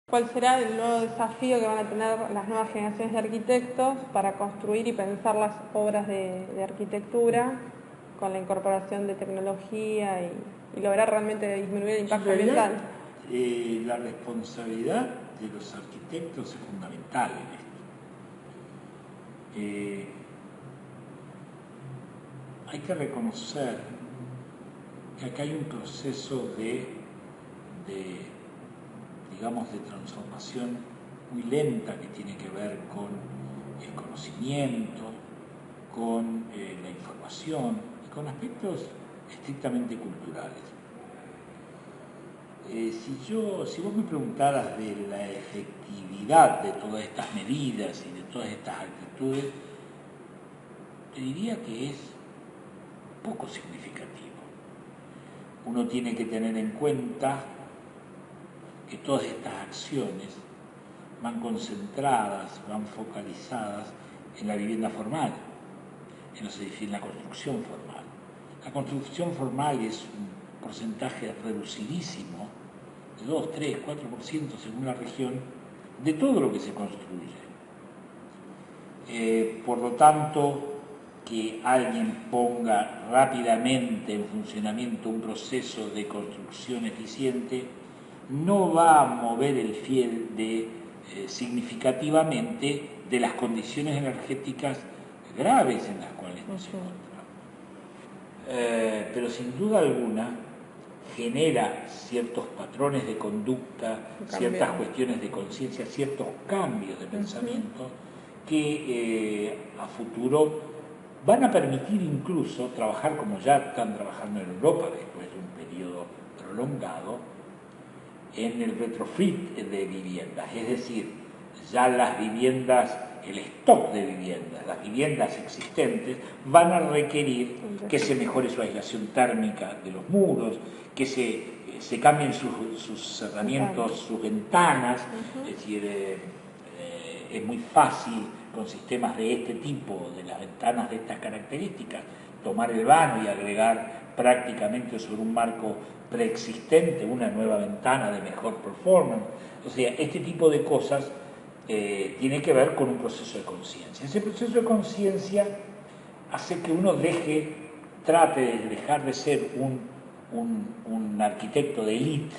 ¿Cuál será el nuevo desafío que van a tener las nuevas generaciones de arquitectos para construir y pensar las obras de arquitectura con la incorporación de tecnología y lograr realmente disminuir el impacto ambiental? La responsabilidad de los arquitectos es fundamental en esto. Hay que reconocer que acá hay un proceso de transformación muy lenta que tiene que ver con el conocimiento, con la información y con aspectos estrictamente culturales. Si vos me preguntaras de la efectividad de todas estas medidas y de todas estas actitudes, te diría que es poco significativo. Uno tiene que tener en cuenta que todas estas acciones van concentradas, van focalizadas en la vivienda formal, en la construcción formal. La construcción formal es un porcentaje reducidísimo, de 2, 3, 4% según la región, de todo lo que se construye. Por lo tanto, que alguien ponga rápidamente en funcionamiento un proceso de construcción eficiente no va a mover el fiel significativamente de las condiciones energéticas graves en las cuales nos encontramos. Pero sin duda alguna genera ciertos patrones de conducta, ciertas cuestiones de conciencia, ciertos cambios de pensamiento que a futuro van a permitir incluso trabajar como ya están trabajando en Europa después de un periodo prolongado en el retrofit de viviendas, es decir, ya las viviendas, el stock de viviendas, las viviendas existentes van a requerir que se mejore su aislación térmica de los muros, que se cambien sus cerramientos, sus ventanas, es decir, es muy fácil con sistemas de este tipo, de las ventanas de estas características, tomar el vano y agregar prácticamente sobre un marco preexistente una nueva ventana de mejor performance. O sea, este tipo de cosas tiene que ver con un proceso de conciencia. Ese proceso de conciencia hace que uno trate de dejar de ser un arquitecto de élite,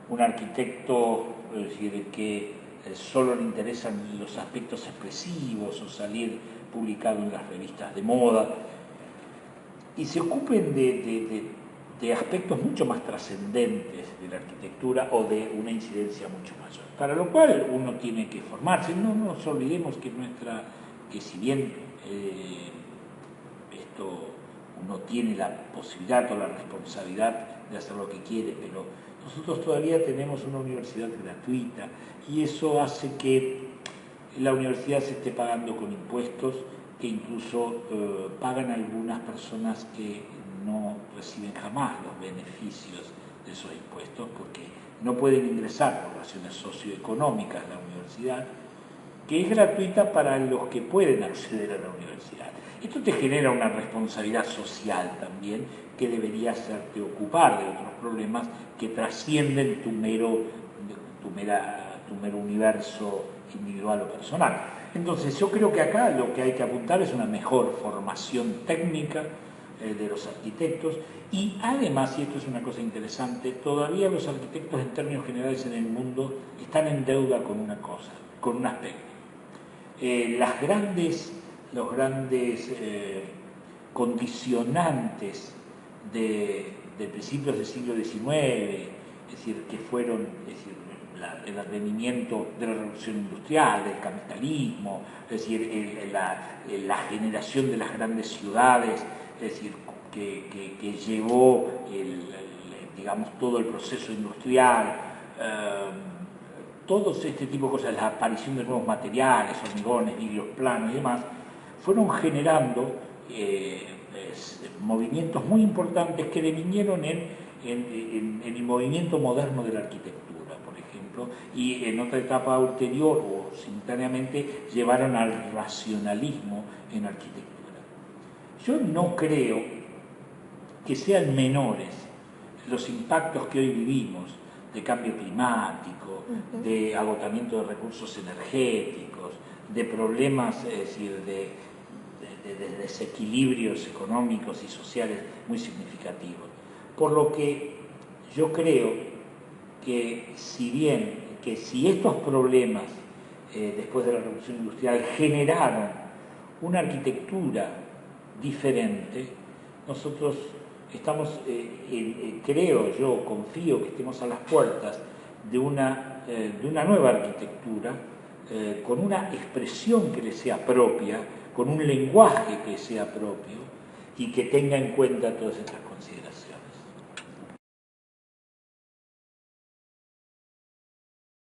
un arquitecto que solo le interesan los aspectos expresivos o salir publicado en las revistas de moda, y se ocupen de aspectos mucho más trascendentes de la arquitectura o de una incidencia mucho mayor. Para lo cual uno tiene que formarse. No nos olvidemos que si bien uno tiene la posibilidad o la responsabilidad de hacer lo que quiere, pero nosotros todavía tenemos una universidad gratuita y eso hace que la universidad se esté pagando con impuestos que incluso pagan algunas personas que no reciben jamás los beneficios de esos impuestos porque no pueden ingresar por razones socioeconómicas a la universidad, que es gratuita para los que pueden acceder a la universidad. Esto te genera una responsabilidad social también que debería hacerte ocupar de otros problemas que trascienden tu mero universo individual o personal. Entonces yo creo que acá lo que hay que apuntar es una mejor formación técnica de los arquitectos y además, y esto es una cosa interesante, todavía los arquitectos en términos generales en el mundo están en deuda con una cosa, con un aspecto. Los grandes condicionantes de principios del siglo XIX, es decir, que fueron el advenimiento de la revolución industrial, del capitalismo, es decir, la generación de las grandes ciudades, es decir, que llevó todo el proceso industrial, todos este tipo de cosas, la aparición de nuevos materiales, hormigones, vidrios planos y demás, fueron generando movimientos muy importantes que devinieron en el movimiento moderno de la arquitectura, por ejemplo, y en otra etapa ulterior o simultáneamente llevaron al racionalismo en arquitectura. Yo no creo que sean menores los impactos que hoy vivimos de cambio climático, de agotamiento de recursos energéticos, de problemas, es decir, de desequilibrios económicos y sociales muy significativos. Por lo que yo creo que si estos problemas después de la Revolución Industrial generaron una arquitectura diferente, nosotros estamos, creo yo, confío que estemos a las puertas de una nueva arquitectura con una expresión que le sea propia, con un lenguaje que sea propio y que tenga en cuenta todas estas consideraciones.